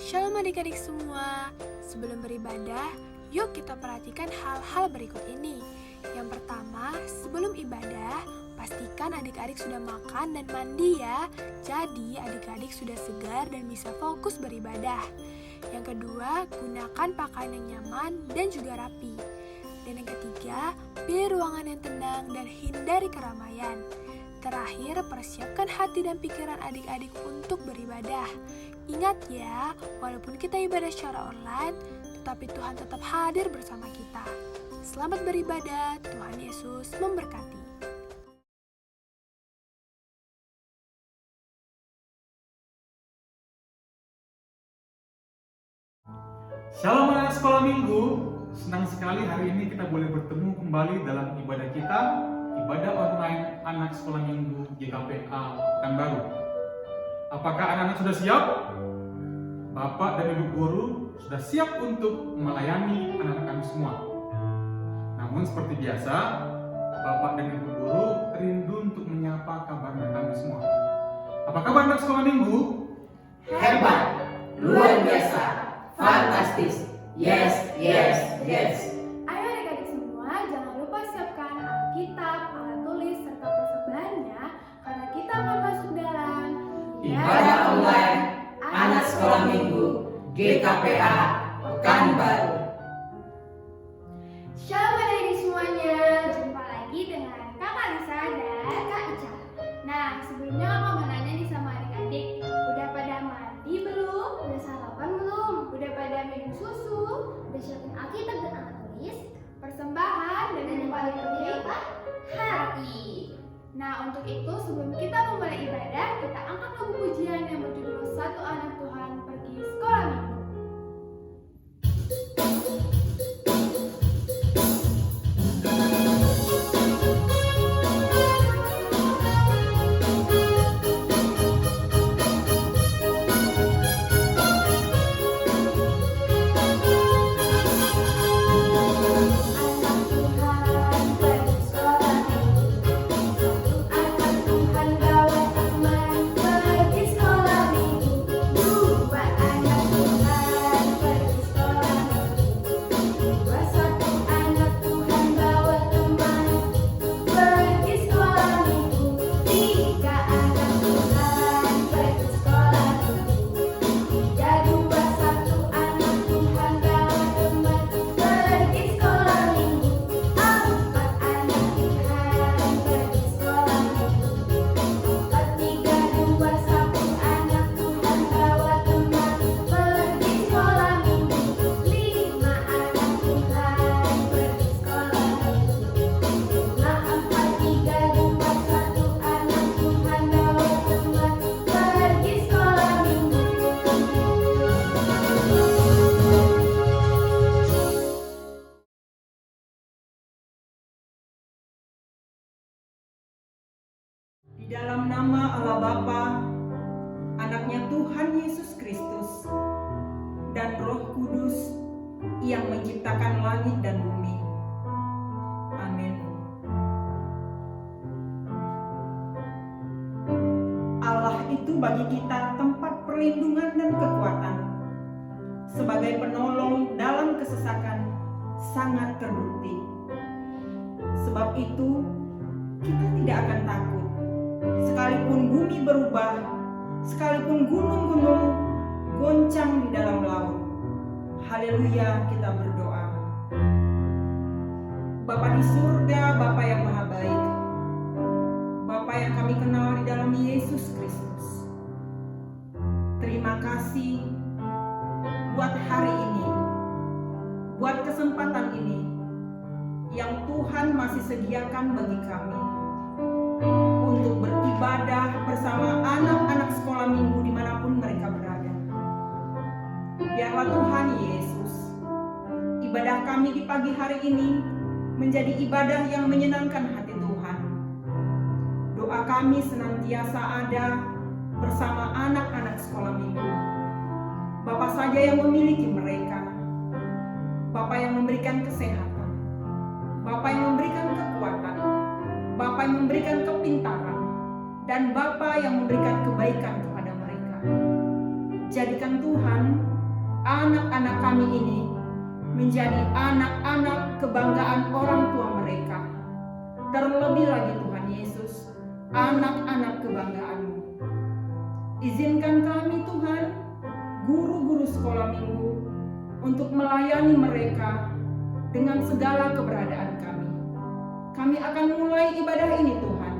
Shalom adik-adik semua. Sebelum beribadah, yuk kita perhatikan hal-hal berikut ini. Yang pertama, sebelum ibadah, pastikan adik-adik sudah makan dan mandi ya. Jadi adik-adik sudah segar dan bisa fokus beribadah. Yang kedua, gunakan pakaian yang nyaman dan juga rapi. Dan yang ketiga, pilih ruangan yang tenang dan hindari keramaian. Terakhir, persiapkan hati dan pikiran adik-adik untuk beribadah. Ingat ya, walaupun kita ibadah secara online, tetapi Tuhan tetap hadir bersama kita. Selamat beribadah, Tuhan Yesus memberkati. Shalom anak sekolah minggu, senang sekali hari ini kita boleh bertemu kembali dalam ibadah kita, ibadah online anak sekolah minggu GKPA Pekanbaru. Apakah anak-anak sudah siap? Bapak dan Ibu Guru sudah siap untuk melayani anak-anak kami semua. Namun seperti biasa, Bapak dan Ibu Guru rindu untuk menyapa kabar anak kami semua. Apa kabar anak sekolah minggu? Hebat, luar biasa, fantastis, yes. Ayo adik-adik semua, jangan lupa siapkan Alkitab, alat tulis, serta persembahannya, karena kita akan masuk dalam Ibadah online anak sekolah minggu GKPA Pekanbaru. Shalom adik-adik semuanya, jumpa lagi dengan Kak Alisa dan Kak Ica. Nah, sebelumnya aku mau nanya nih sama adik-adik, udah pada mandi belum? Udah sarapan belum? Udah pada minum susu? Udah siapin Alkitab dan alat tulis, persembahan, dan yang paling penting apa? Hati. Nah, untuk itu sebelum kita memulai ibadah, kita angkat lagu pujian yang berjudul Satu Anak Tuhan Pergi Sekolah Minggu. Di dalam nama Allah Bapa, Anaknya Tuhan Yesus Kristus, dan Roh Kudus yang menciptakan langit dan bumi. Amin. Allah itu bagi kita tempat perlindungan dan kekuatan. Sebagai penolong dalam kesesakan sangat terbukti. Sebab itu, kita tidak akan takut. Sekalipun bumi berubah, sekalipun gunung-gunung goncang di dalam laut. Haleluya, kita berdoa. Bapa di surga, Bapa yang maha baik, Bapa yang kami kenal di dalam Yesus Kristus. Terima kasih buat hari ini, buat kesempatan ini yang Tuhan masih sediakan bagi kami untuk beribadah bersama anak-anak sekolah minggu dimanapun mereka berada. Biarlah Tuhan Yesus, ibadah kami di pagi hari ini menjadi ibadah yang menyenangkan hati Tuhan. Doa kami senantiasa ada bersama anak-anak sekolah minggu. Bapa saja yang memiliki mereka, Bapa yang memberikan kesehatan, Bapa yang memberikan kekuatan, Bapa yang memberikan kepintaran, dan Bapa yang memberikan kebaikan kepada mereka. Jadikan Tuhan anak-anak kami ini menjadi anak-anak kebanggaan orang tua mereka. Terlebih lagi Tuhan Yesus, anak-anak kebanggaan-Mu. Izinkan kami Tuhan, guru-guru sekolah minggu, untuk melayani mereka dengan segala keberadaan kami. Kami akan mulai ibadah ini Tuhan,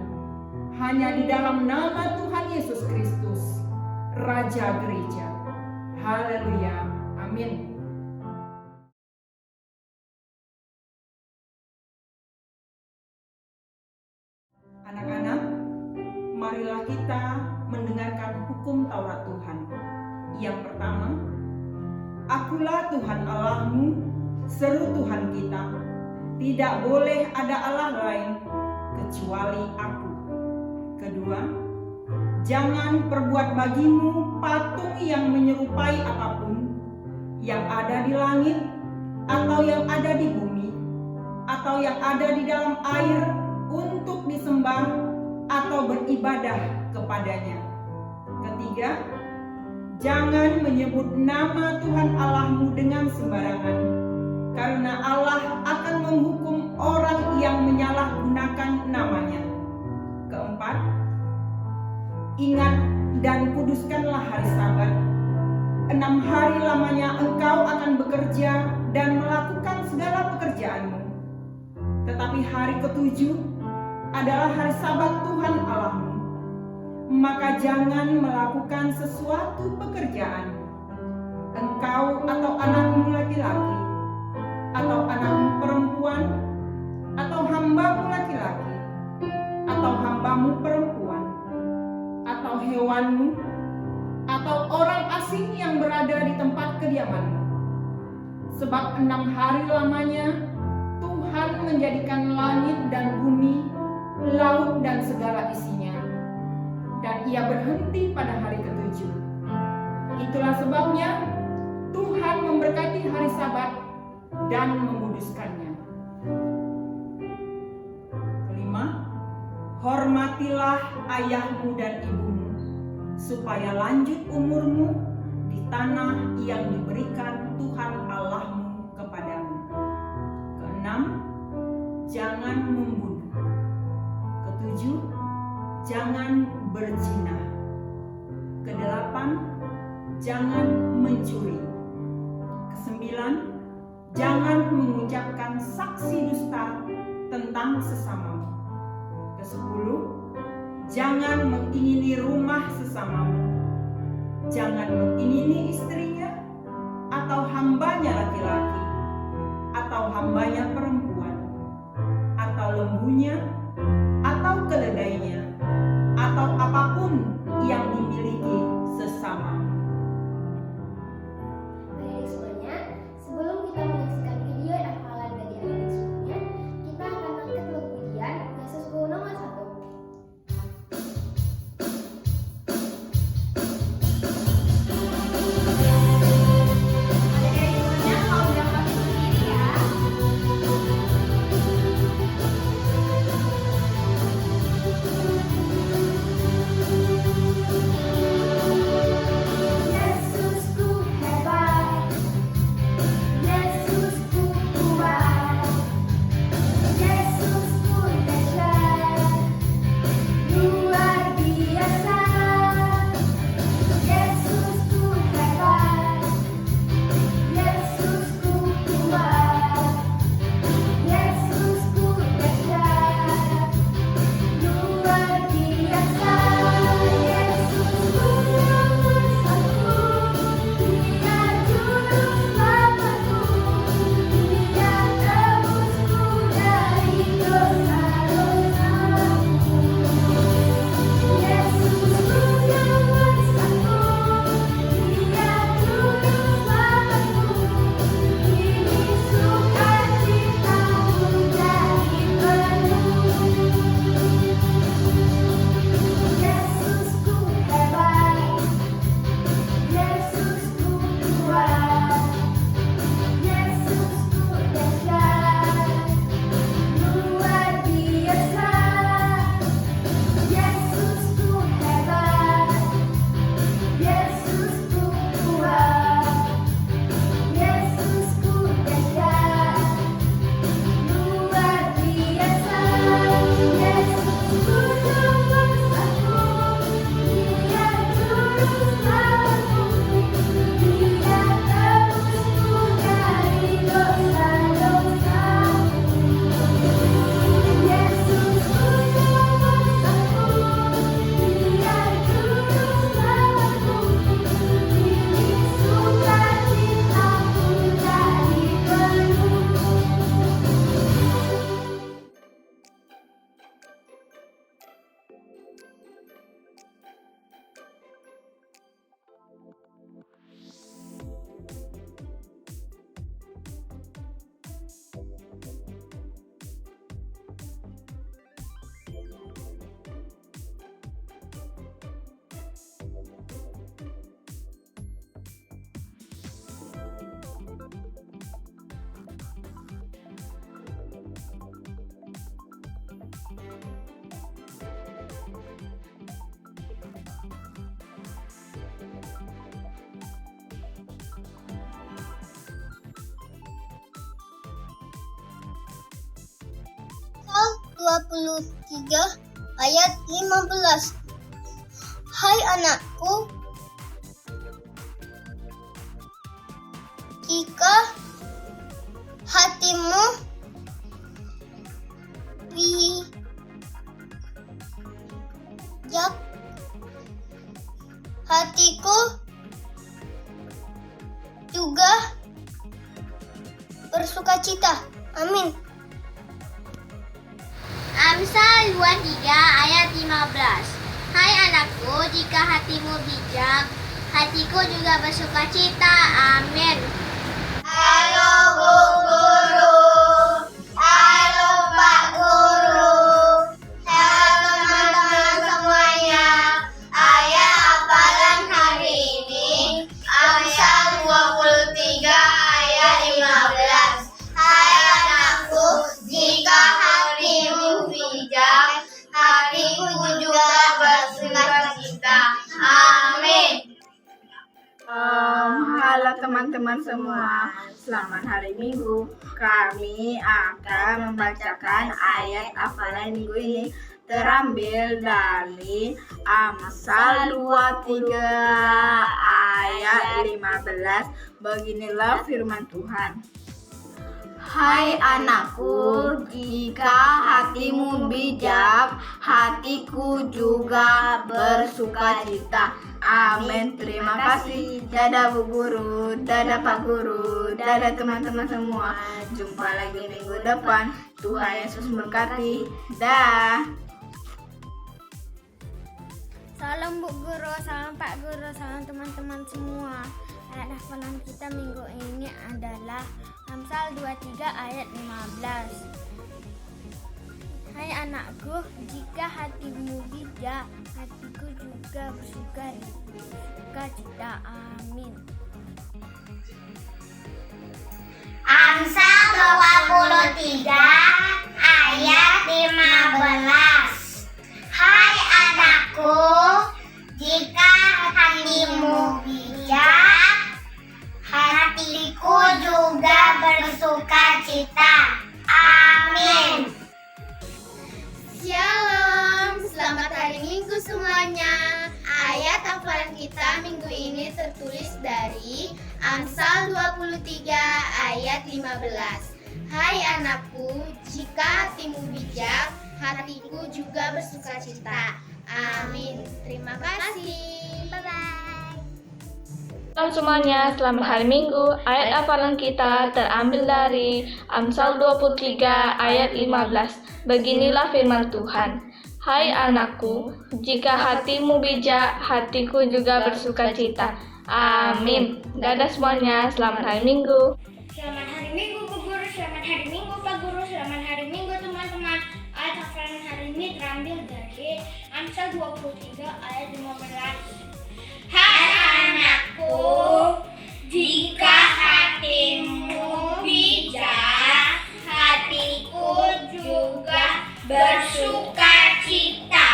hanya di dalam nama Tuhan Yesus Kristus, Raja Gereja. Haleluya. Amin. Anak-anak, marilah kita mendengarkan hukum Taurat Tuhan. Yang pertama, Akulah Tuhan Allahmu, seru Tuhan kita. Tidak boleh ada Allah lain kecuali Aku. Kedua, jangan perbuat bagimu patung yang menyerupai apapun yang ada di langit, atau yang ada di bumi, atau yang ada di dalam air untuk disembah atau beribadah kepadanya. Ketiga, jangan menyebut nama Tuhan Allahmu dengan sembarangan, karena Allah akan menghukum orang yang menyalahgunakan namanya. Keempat, ingat dan kuduskanlah hari Sabat. 6 hari lamanya engkau akan bekerja dan melakukan segala pekerjaanmu. Tetapi hari ke-7 adalah hari Sabat Tuhan Allahmu. Maka jangan melakukan sesuatu pekerjaan, engkau atau anakmu laki-laki, atau anakmu perempuan, atau hambamu laki-laki, atau hambamu perempuan, atau hewanmu, atau orang asing yang berada di tempat kediamanmu. Sebab 6 hari lamanya Tuhan menjadikan langit dan bumi, laut dan segala isinya, dan Ia berhenti pada hari ke-7. Itulah sebabnya Tuhan memberkati hari Sabat dan menguduskannya. Kelima, hormatilah ayahmu dan ibumu, supaya lanjut umurmu di tanah yang diberikan Tuhan Allahmu kepadamu. Keenam, jangan membunuh. Ketujuh, jangan berzina. Kedelapan, jangan mencuri. Kesembilan, jangan mengucapkan saksi dusta tentang sesamamu. Kesepuluh, jangan mengingini rumah sesamamu. Jangan mengingini istrinya, atau hambanya laki-laki, atau hambanya perempuan, atau lembunya, atau keledainya, atau apapun yang dimiliki sesamamu. Adik-adik semuanya, sebelum kita menyaksikan video hafalan dari adik-adik semuanya, kita akan angkat lagu pujian Yesusku nomor 1. Adik-adik semuanya, kalau udah pasti berdiri ya. 23 ayat 15. Hai anakku, jika hatimu bijak, hatiku juga bersukacita. Amin. Amsal 23 ayat 15. Hai anakku, jika hatimu bijak, hatiku juga bersukacita. Amin. Halo Bu Guru, halo Pak Guru, halo teman-teman semuanya. Ayat hafalan hari ini Amsal 23 ayat 15. Hai anakku, jika hatimu bijak, hatiku juga bersukacita. Amin. Halo teman-teman semua, selamat hari Minggu. Kami akan membacakan ayat hafalan minggu ini terambil dari Amsal 23 ayat 15. Beginilah firman Tuhan. Hai anakku, jika hatimu bijak, hatiku juga bersukacita. Amin. Terima kasih. Dadah Bu Guru, dadah Pak Guru, dadah teman-teman semua. Jumpa lagi minggu depan. Tuhan Yesus berkati. Dah. Salam Bu Guru, salam Pak Guru, salam teman-teman semua. Ayat hafalan kita minggu ini adalah Amsal 23 ayat 15. Hai anakku, jika hatimu bijak, hatiku juga bersukacita. Amin. Amsal 23 ayat 15. Hai anakku, jika hatimu bijak, hatiku juga bersukacita. Amin. Shalom, selamat hari Minggu semuanya. Ayat hafalan kita minggu ini tertulis dari Amsal 23 ayat 15. Hai anakku, jika hatimu bijak, hatiku juga bersukacita. Amin. Terima kasih. Bye-bye. Salam semuanya, selamat hari Minggu. Ayat hafalan kita terambil dari Amsal 23 ayat 15. Beginilah firman Tuhan. Hai anakku, jika hatimu bijak, hatiku juga bersukacita. Amin. Dadah semuanya, selamat hari Minggu. Selamat hari Minggu Bu Guru, selamat hari Minggu Pak Guru, selamat hari Minggu teman-teman. Ayat hafalan hari ini terambil dari Amsal 23 ayat 15. Hai anakku, jika hatimu bijak, hatiku juga bersukacita.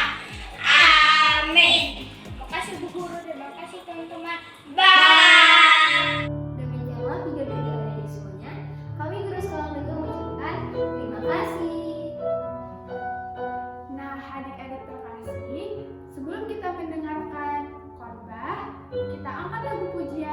Amin. Terima kasih Bu Guru, terima kasih teman-teman. Bye. Demikianlah video dari semuanya. Kami Guru Sekolah Minggu mengucapkan terima kasih. Nah, adik-adik terkasih, sebelum kita mendengarkan khotbah, kita angkat lagu pujian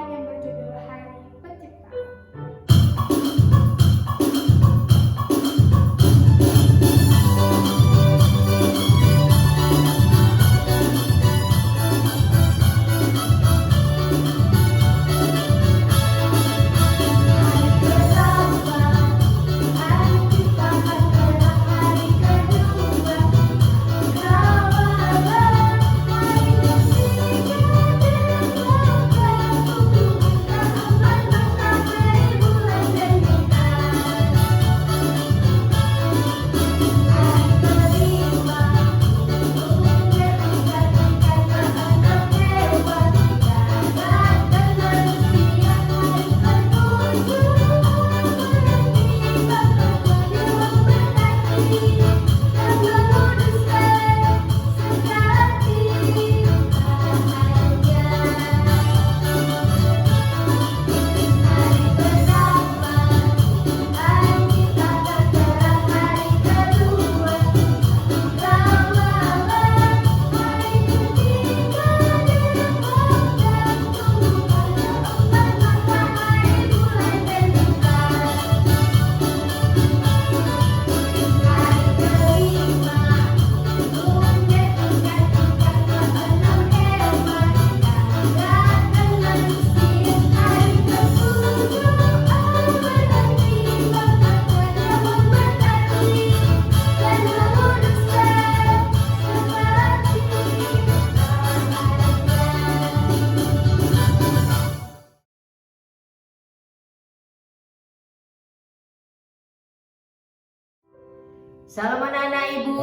Salam anak-anak Ibu,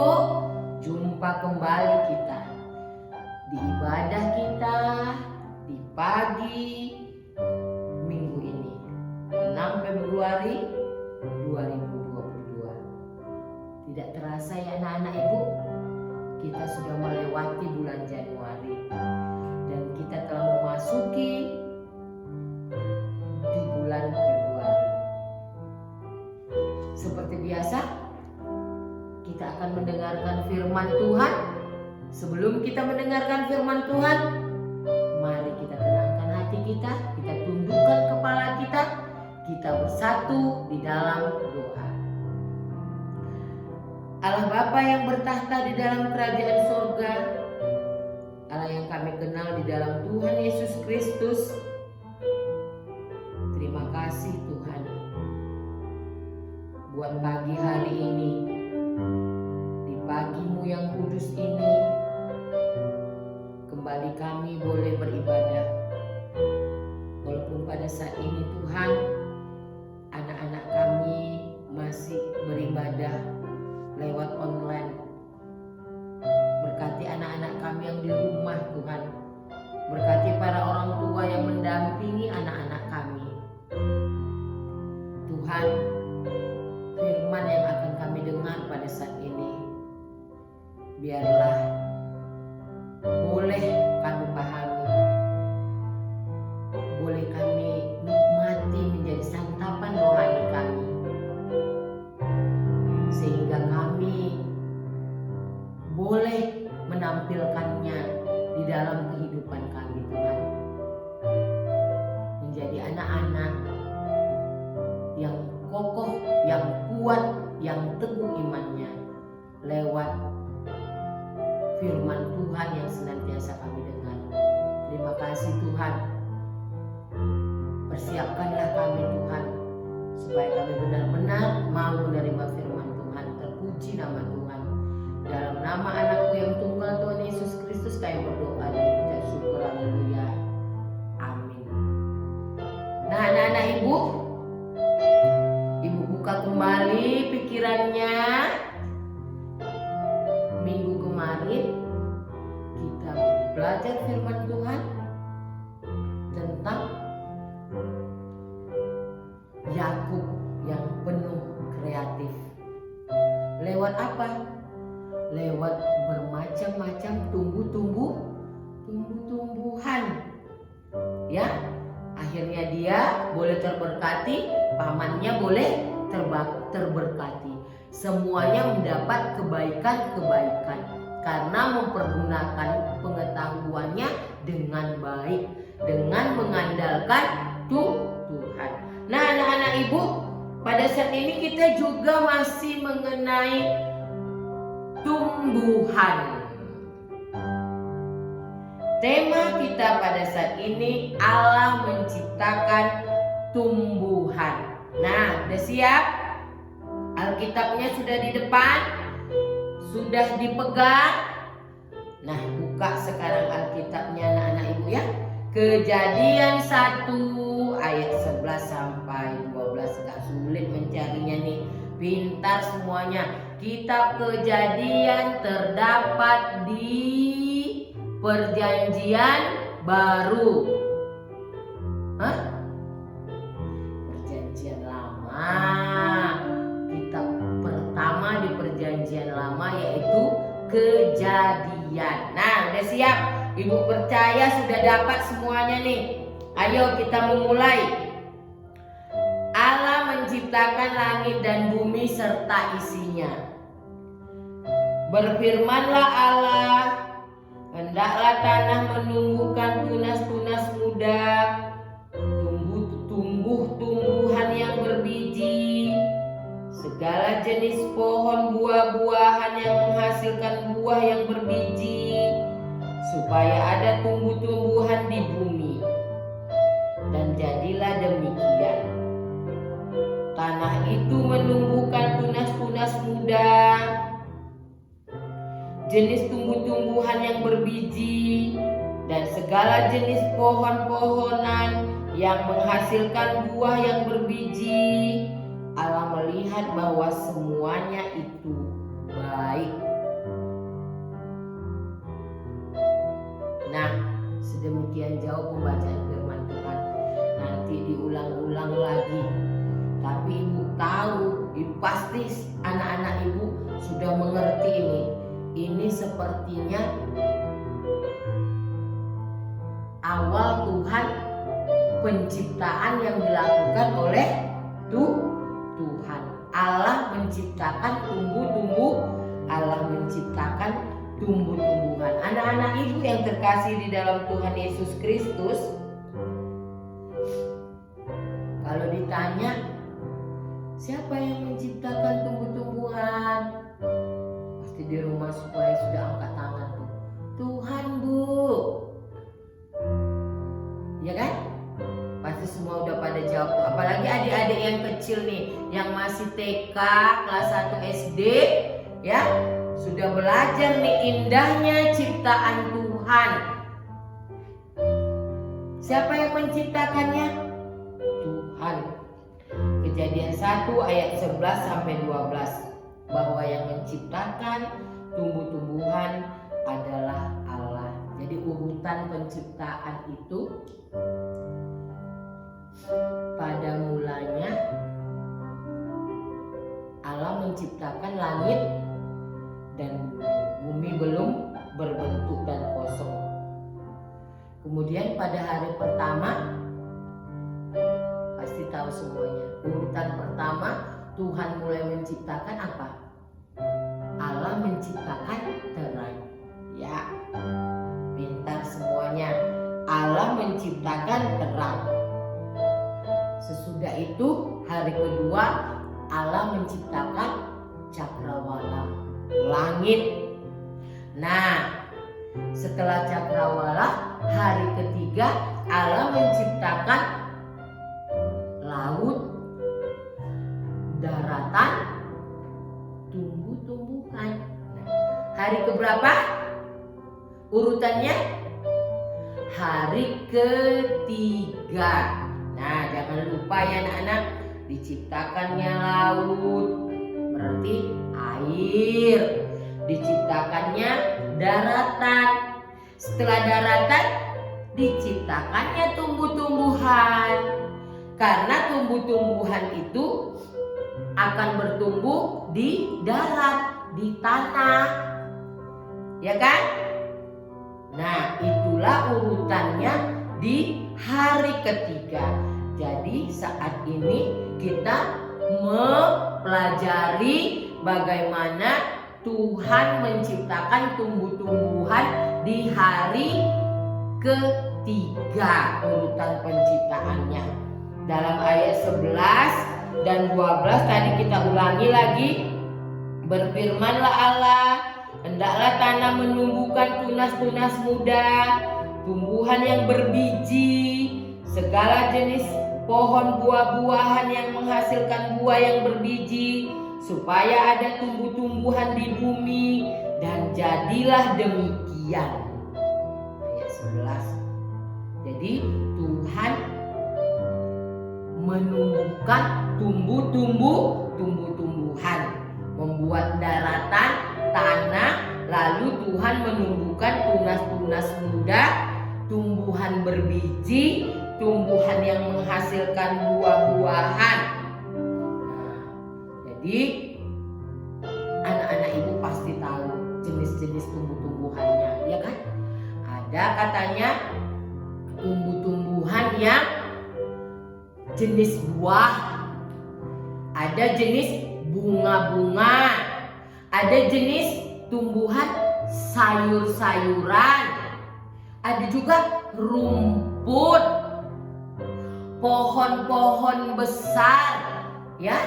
jumpa kembali kita di ibadah kita di pagi minggu ini 6 Februari 2022. Tidak terasa ya anak-anak Ibu, kita sudah melewati bulan Januari dan kita telah memasuki di bulan Februari. Seperti biasa, kita akan mendengarkan firman Tuhan. Sebelum kita mendengarkan firman Tuhan, mari kita tenangkan hati kita tundukkan kepala kita bersatu di dalam doa. Allah Bapa yang bertahta di dalam kerajaan surga, Allah yang kami kenal di dalam Tuhan Yesus Kristus, terima kasih Tuhan buat pagi hari ini, di pagimu yang kudus ini, kembali kami boleh beribadah. Walaupun pada saat ini Tuhan, anak-anak kami masih beribadah lewat online. Berkati anak-anak kami yang di rumah Tuhan. Berkati para orang tua yang mendampingi anak-anak kami. Tuhan, firman yang akan kami dengar pada saat ini, biarlah boleh kami pahami, boleh kami nikmati menjadi santapan rohani kami, sehingga kami boleh menampilkannya di dalam kehidupan kami Tuhan, menjadi anak-anak yang kokoh, yang kuat, yang teguh imannya lewat firman Tuhan yang senantiasa kami dengar. Terima kasih Tuhan, persiapkanlah kami Tuhan, supaya kami benar-benar mau menerima firman Tuhan. Terpuji nama Tuhan. Dalam nama anakku yang tunggal Tuhan Yesus Kristus kami berdoa dan mengucap syukur. Haleluya. Amin. Nah anak-anak Ibu buka kembali pikirannya. Minggu kemarin kita belajar firman Tuhan tentang Yakub yang penuh kreatif. Lewat apa? Lewat bermacam-macam tumbuh-tumbuhan. Ya, akhirnya dia boleh terberkati, pamannya boleh terberkati. Semuanya mendapat kebaikan-kebaikan karena mempergunakan pengetahuannya dengan baik, dengan mengandalkan Tuhan. Nah anak-anak Ibu, pada saat ini kita juga masih mengenai tumbuhan. Tema kita pada saat ini, Allah menciptakan tumbuhan. Nah, udah siap? Alkitabnya sudah di depan? Sudah dipegang? Nah, buka sekarang Alkitabnya anak-anak Ibu ya. Kejadian 1 ayat 11 sampai 12. Gak sulit mencarinya nih. Pintar semuanya. Kitab Kejadian terdapat di Perjanjian Baru. Hah? Perjanjian Lama. Kitab pertama di Perjanjian Lama yaitu Kejadian. Nah, udah siap? Ibu percaya sudah dapat semuanya nih. Ayo kita memulai. Allah menciptakan langit dan bumi serta isinya. Berfirmanlah Allah, hendaklah tanah menumbuhkan tunas-tunas muda, tumbuh-tumbuhan yang berbiji, segala jenis pohon buah-buahan yang menghasilkan buah yang berbiji, supaya ada tumbuh-tumbuhan di bumi. Dan jadilah demikian. Tanah itu menumbuhkan tunas-tunas muda, jenis tumbuh-tumbuhan yang berbiji, dan segala jenis pohon-pohonan yang menghasilkan buah yang berbiji. Allah melihat bahwa semuanya itu baik. Nah, sedemikian jauh pembacaan firman Tuhan. Nanti diulang-ulang lagi. Tapi ibu tahu, pasti anak-anak ibu sudah mengerti ini. Ini sepertinya awal Tuhan, penciptaan yang dilakukan oleh Tuhan. Allah menciptakan tumbuh-tumbuhan. Anak-anak ibu yang terkasih di dalam Tuhan Yesus Kristus, kalau ditanya siapa yang menciptakan tumbuh-tumbuhan, pasti di rumah supaya sudah angkat tangan tuh. Tuhan, Bu. Ya kan? Pasti semua udah pada jawab tuh. Apalagi adik-adik yang kecil nih, yang masih TK, kelas 1 SD, ya, sudah belajar nih indahnya ciptaan Tuhan. Siapa yang menciptakannya? Tuhan. Kejadian 1 ayat 11 sampai 12, bahwa yang menciptakan tumbuh-tumbuhan adalah Allah. Jadi urutan penciptaan itu pada mulanya Allah menciptakan langit dan bumi belum berbentuk dan kosong. Kemudian pada hari pertama, pasti tahu semuanya, urutan pertama Tuhan mulai menciptakan apa? Allah menciptakan terang. Ya, pintar semuanya. Allah menciptakan terang. Sesudah itu hari kedua Allah menciptakan cakrawala, langit. Nah, setelah cakrawala hari ketiga Allah menciptakan laut, daratan, tumbuh-tumbuhan. Nah, hari keberapa urutannya? Hari ketiga. Nah, jangan lupa ya anak-anak, diciptakannya laut berarti air, diciptakannya daratan, setelah daratan diciptakannya tumbuh-tumbuhan, karena tumbuh-tumbuhan itu akan bertumbuh di darat, di tanah, ya kan? Nah, itulah urutannya di hari ketiga. Jadi saat ini kita mempelajari bagaimana Tuhan menciptakan tumbuh-tumbuhan di hari ketiga urutan penciptaannya. Dalam ayat 11 dan 12 tadi kita ulangi lagi. Berfirmanlah Allah, hendaklah tanah menumbuhkan tunas-tunas muda, tumbuhan yang berbiji, segala jenis pohon buah-buahan yang menghasilkan buah yang berbiji, supaya ada tumbuh-tumbuhan di bumi, dan jadilah demikian. Ayat 11. Jadi Tuhan menumbuhkan tumbuh-tumbuhan, membuat daratan, tanah, lalu Tuhan menumbuhkan tunas-tunas muda, tumbuhan berbiji, tumbuhan yang menghasilkan buah-buahan. Jadi anak-anak ibu pasti tahu jenis-jenis tumbuh-tumbuhannya, ya kan? Ada katanya tumbuh-tumbuhan yang jenis buah, ada jenis bunga-bunga, ada jenis tumbuhan sayur-sayuran, ada juga rumput, pohon-pohon besar, ya.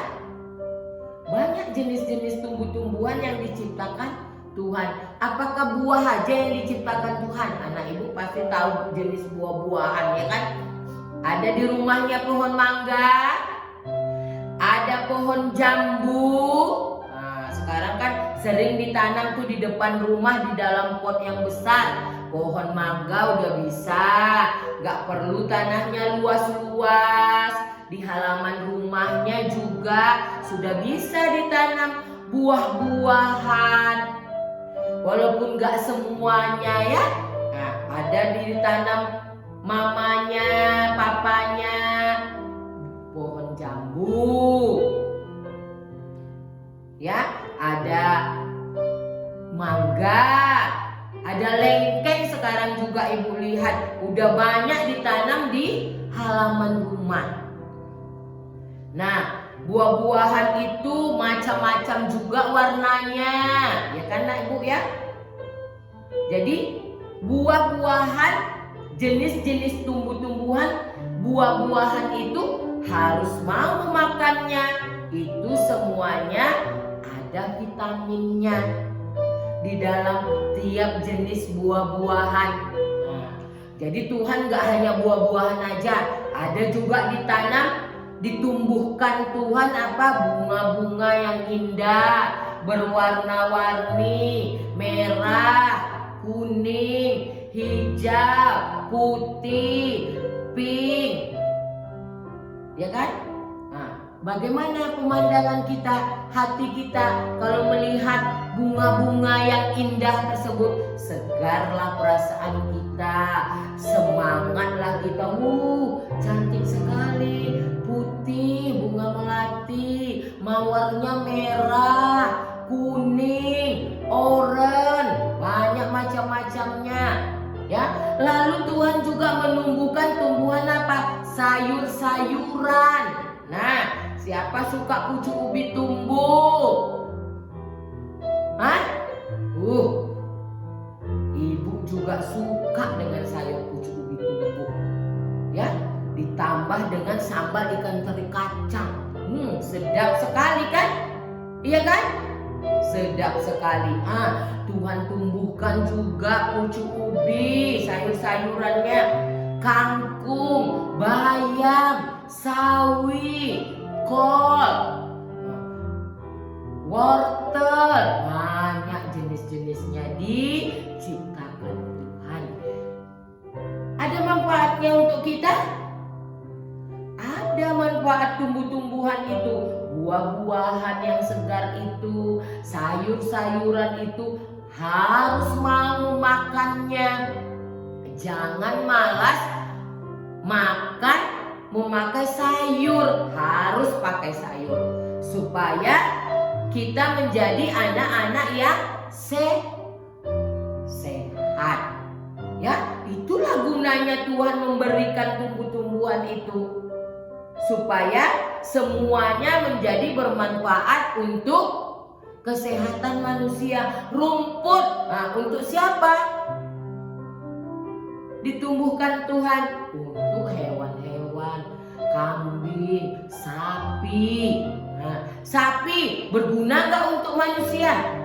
Banyak jenis-jenis tumbuh-tumbuhan yang diciptakan Tuhan. Apakah buah aja yang diciptakan Tuhan? Anak ibu pasti tahu jenis buah-buahan, ya kan? Ada di rumahnya pohon mangga, ada pohon jambu. Nah, sekarang kan sering ditanam tuh di depan rumah di dalam pot yang besar. Pohon mangga udah bisa, gak perlu tanahnya luas-luas. Di halaman rumahnya juga sudah bisa ditanam buah-buahan. Walaupun gak semuanya ya. Nah, ada ditanam mamanya, papanya, pohon jambu. Ya, ada mangga, ada lengkeng sekarang juga ibu lihat udah banyak ditanam di halaman rumah. Nah, buah-buahan itu macam-macam juga warnanya, ya kan nak ibu ya? Jadi buah-buahan, jenis-jenis tumbuh-tumbuhan, buah-buahan itu harus mau memakannya. Itu semuanya ada vitaminnya di dalam tiap jenis buah-buahan. Nah, jadi Tuhan gak hanya buah-buahan aja, ada juga ditanam, ditumbuhkan Tuhan bunga-bunga yang indah, berwarna-warni, merah, kuning, hijau, putih, pink. Ya kan? Nah, bagaimana pemandangan kita, hati kita kalau melihat bunga-bunga yang indah tersebut? Segarlah perasaan kita, semangatlah kita. Cantik sekali, putih, bunga melati, mawarnya merah, kuning, oranye, banyak macam-macamnya. Ya, lalu Tuhan juga menumbuhkan tumbuhan sayur-sayuran. Nah, siapa suka pucuk ubi tumbuh? Hah? Ibu juga suka dengan sayur pucuk ubi tumbuh. Ya, ditambah dengan sambal ikan teri kacang. Sedap sekali kan? Iya kan? Sedap sekali. Tuhan tumbuhkan juga pucuk ubi, sayur-sayurannya, kangkung, bayam, sawi, kol, wortel, banyak jenis-jenisnya diciptakan Tuhan. Ada manfaatnya untuk kita? Ada manfaat tumbuh-tumbuhan itu, buah-buahan yang segar itu, sayur-sayuran itu harus mau makannya. Jangan malas makan memakai sayur, harus pakai sayur supaya kita menjadi anak-anak yang sehat. Ya, itulah gunanya Tuhan memberikan tumbuh-tumbuhan itu supaya semuanya menjadi bermanfaat untuk kesehatan manusia. Rumput, untuk siapa? Ditumbuhkan Tuhan untuk hewan-hewan, kambing, sapi. Sapi berguna nggak untuk manusia?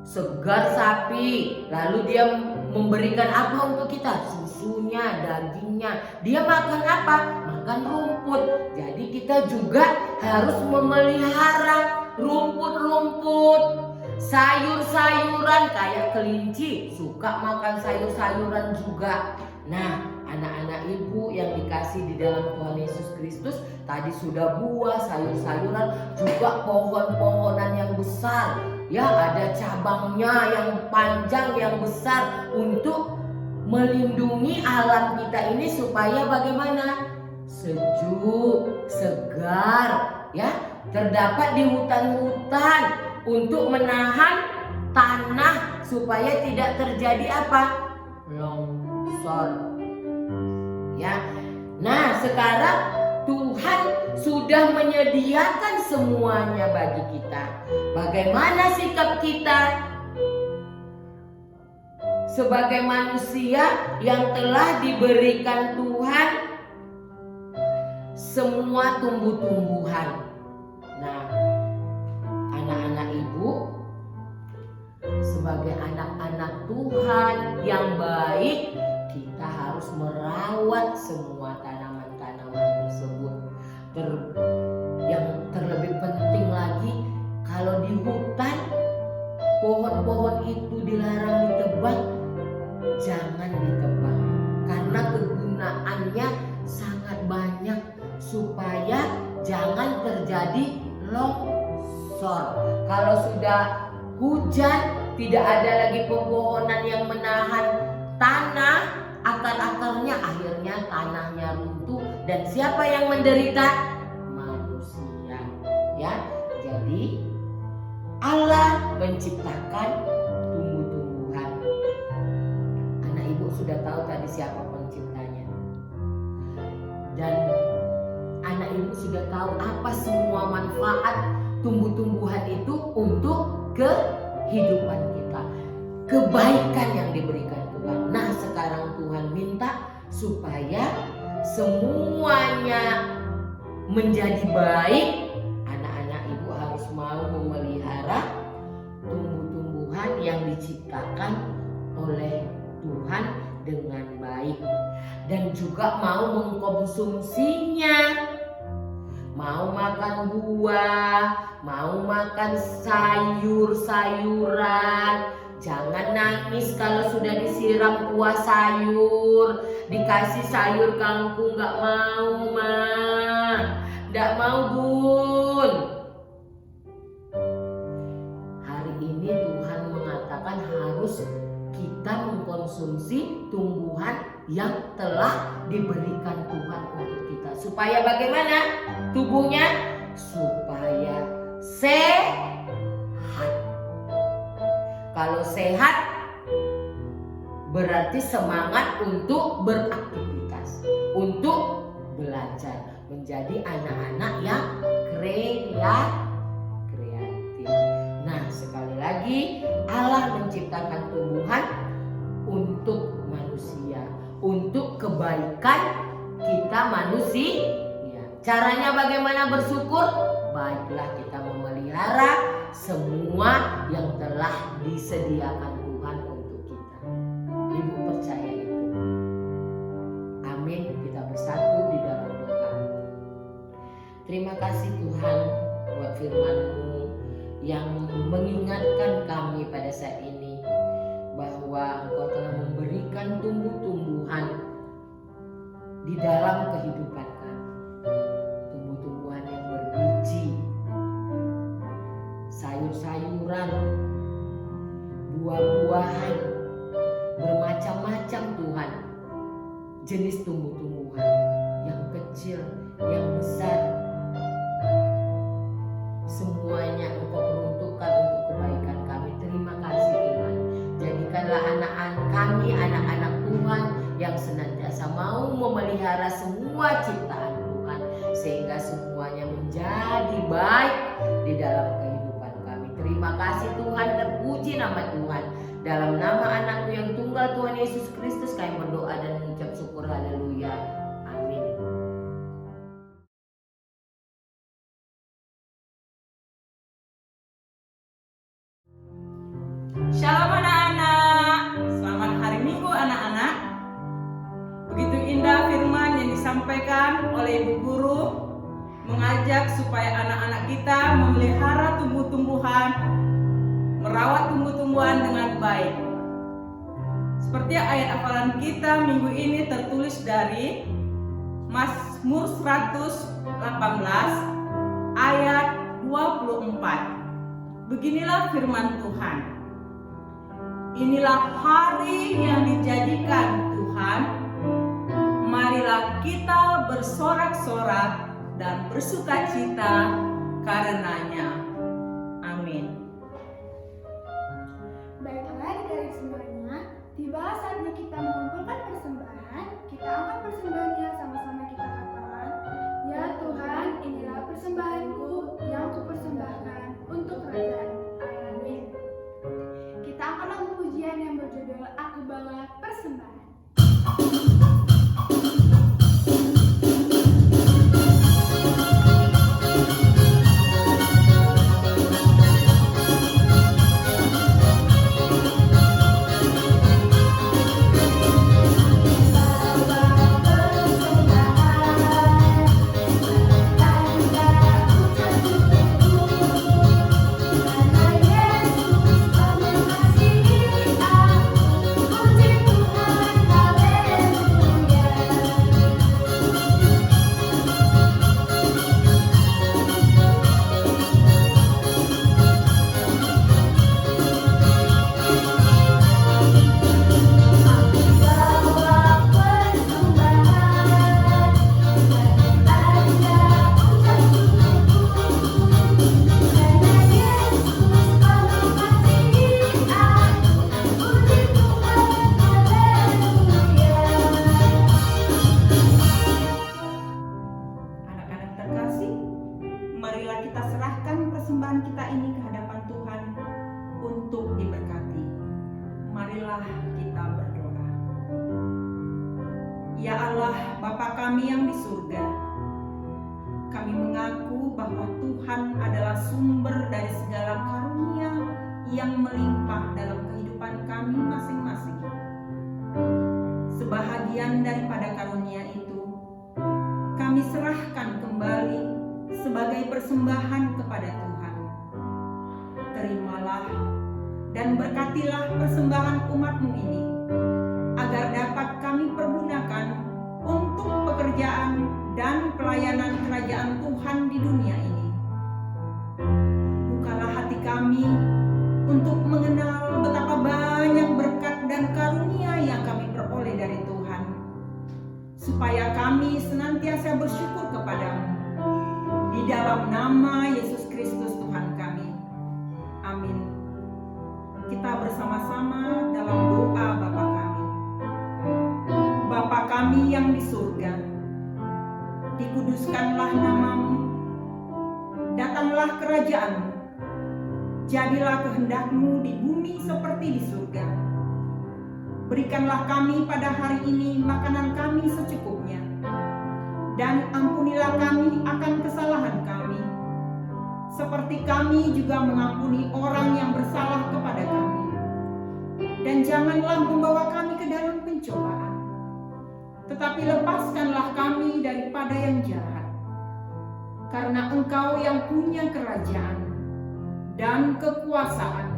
Segar sapi, lalu dia memberikan apa untuk kita? Susunya, dagingnya. Dia makan apa? Makan rumput. Jadi kita juga harus memelihara rumput-rumput, sayur-sayuran kayak kelinci suka makan sayur-sayuran juga. Nah, anak-anak ibu yang dikasih di dalam Tuhan Yesus Kristus, tadi sudah buah, sayur-sayuran, juga pohon-pohonan yang besar. Ya, ada cabangnya yang panjang, yang besar untuk melindungi alam kita ini supaya bagaimana? Sejuk, segar, ya. Terdapat di hutan-hutan untuk menahan tanah supaya tidak terjadi apa? Longsor. Ya. Nah, sekarang Tuhan sudah menyediakan semuanya bagi kita. Bagaimana sikap kita sebagai manusia yang telah diberikan Tuhan semua tumbuh-tumbuhan? Nah, anak-anak ibu sebagai anak-anak Tuhan yang baik, kita harus merawat semua tanaman-tanaman tersebut. Yang terlebih penting lagi, kalau di hutan pohon-pohon itu dilarang ditebang, jangan ditebang karena kegunaannya sangat banyak supaya jangan terjadi longsor. longsor. Kalau sudah hujan, tidak ada lagi pepohonan yang menahan tanah, akar-akarnya, akhirnya tanahnya runtuh. Dan siapa yang menderita? Manusia. Ya, jadi Allah menciptakan tumbuh-tumbuhan. Anak ibu sudah tahu tadi siapa penciptanya. Dan anak ibu sudah tahu apa semua manfaat tumbuh-tumbuhan itu untuk kehidupan kita, kebaikan yang diberikan Tuhan. Nah, sekarang Tuhan minta supaya semuanya menjadi baik. Anak-anak ibu harus mau memelihara tumbuh-tumbuhan yang diciptakan oleh Tuhan dengan baik, dan juga mau mengkonsumsinya. Mau makan buah, mau makan sayur-sayuran. Jangan nangis kalau sudah disiram kuah sayur, dikasih sayur kangkung gak mau, Ma. Gak mau, Bun. Hari ini Tuhan mengatakan harus kita mengkonsumsi tumbuhan yang telah diberikan Tuhan untuk kita. Supaya bagaimana tubuhnya? Supaya sehat. Kalau sehat berarti semangat untuk beraktivitas, untuk belajar, menjadi anak-anak yang kreatif. Nah, sekali lagi Allah menciptakan tumbuhan untuk manusia, untuk kebaikan kita manusia. Caranya bagaimana bersyukur? Baiklah kita memelihara semua yang telah disediakan Tuhan untuk kita. Ibu percaya itu. Amin. Kita bersatu di dalam doa. Terima kasih Tuhan buat firman-Mu yang mengingatkan kami pada saat ini bahwa Engkau telah memberikan tumbuh-tumbuhan di dalam kehidupan kami. Tumbuh-tumbuhan yang berbiji, sayur-sayuran, buah-buahan, bermacam-macam Tuhan. Jenis tumbuh-tumbuhan yang kecil, yang besar, semuanya Engkau peruntukkan untuk kebaikan kami. Terima kasih Tuhan. Jadikanlah anak-anak kami, anak-anak Tuhan yang senantiasa mau memelihara semua ciptaan Tuhan, sehingga semuanya menjadi baik di dalam kehidupan kami. Terima kasih Tuhan, terpuji nama Tuhan. Dalam nama anak-Mu yang tunggal Tuhan Yesus Kristus kami berdoa dan mengucap syukur. Haleluya. Amin. Shalom anak-anak. Selamat hari Minggu anak-anak. Begitu indah firman yang disampaikan oleh Ibu Guru, mengajak supaya anak-anak kita memelihara tumbuh-tumbuhan, merawat tumbuh-tumbuhan dengan baik. Seperti ayat hafalan kita minggu ini tertulis dari Mazmur 118 ayat 24. Beginilah firman Tuhan. Inilah hari yang dijadikan Tuhan. Marilah kita bersorak-sorak dan bersukacita karenanya. Amin. Baiklah adik-adik semuanya, tiba saatnya kita mengumpulkan persembahan. Kita angkat persembahannya, sama-sama kita katakan, ya Tuhan, inilah persembahanku yang kupersembahkan untuk kerajaan. Amin. Kita akan lagu pujian yang berjudul Aku Bawa Persembahan. Bapa kami yang di surga, kami mengaku bahwa Tuhan adalah sumber dari segala karunia yang melimpah dalam kehidupan kami masing-masing. Sebahagian daripada karunia itu, kami serahkan kembali sebagai persembahan kepada Tuhan. Terimalah dan berkatilah persembahan umat-Mu ini, agar dapat kami pergunakan untuk pekerjaan dan pelayanan kerajaan Tuhan di dunia ini. Bukalah hati kami untuk mengenal betapa banyak berkat dan karunia yang kami peroleh dari Tuhan, supaya kami senantiasa bersyukur kepadamu. Di dalam nama Yesus Kristus Tuhan kami. Amin. Kita bersama-sama dalam doa Bapa kami. Bapa kami yang di surga, dikuduskanlah nama-Mu, datanglah kerajaan-Mu, jadilah kehendak-Mu di bumi seperti di surga. Berikanlah kami pada hari ini makanan kami secukupnya, dan ampunilah kami akan kesalahan kami, seperti kami juga mengampuni orang yang bersalah kepada kami. Dan janganlah membawa kami ke dalam pencobaan, tetapi lepaskanlah kami daripada yang jahat. Karena Engkau yang punya kerajaan, dan kekuasaan,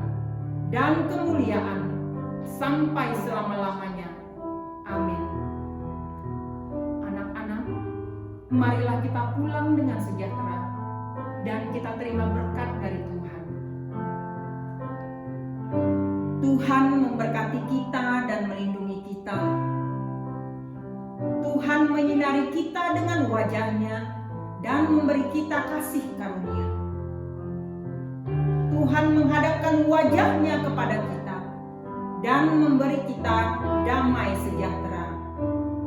dan kemuliaan, sampai selama-lamanya. Amin. Anak-anak, marilah kita pulang dengan sejahtera, dan kita terima berkat dari Tuhan. Tuhan memberkati kita dan melindungi kita. Tuhan menyinari kita dengan wajah-Nya dan memberi kita kasih karunia. Tuhan menghadapkan wajah-Nya kepada kita dan memberi kita damai sejahtera.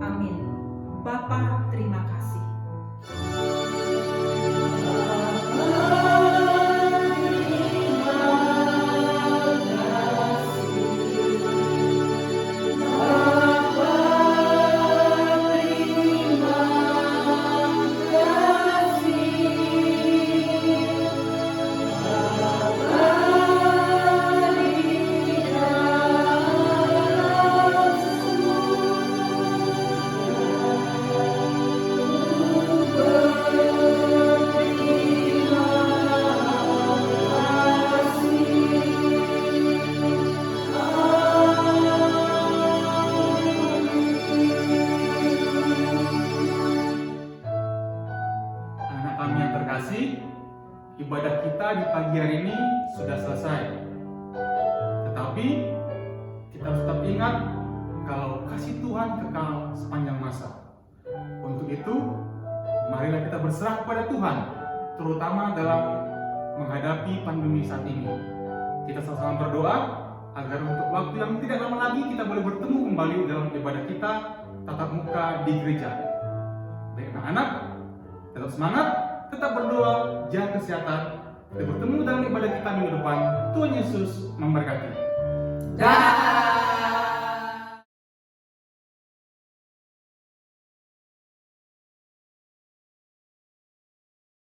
Amin. Bapa, terima kasih. Ibadah kita di pagi hari ini sudah selesai. Tetapi kita harus tetap ingat kalau kasih Tuhan kekal sepanjang masa. Untuk itu, marilah kita berserah kepada Tuhan, terutama dalam menghadapi pandemi saat ini. Kita sama-sama berdoa agar untuk waktu yang tidak lama lagi kita boleh bertemu kembali dalam ibadah kita tatap muka di gereja. Baik anak-anak, tetap semangat, tetap berdoa, jaga kesehatan. Kita bertemu dalam ibadah kita minggu depan. Tuhan Yesus memberkati.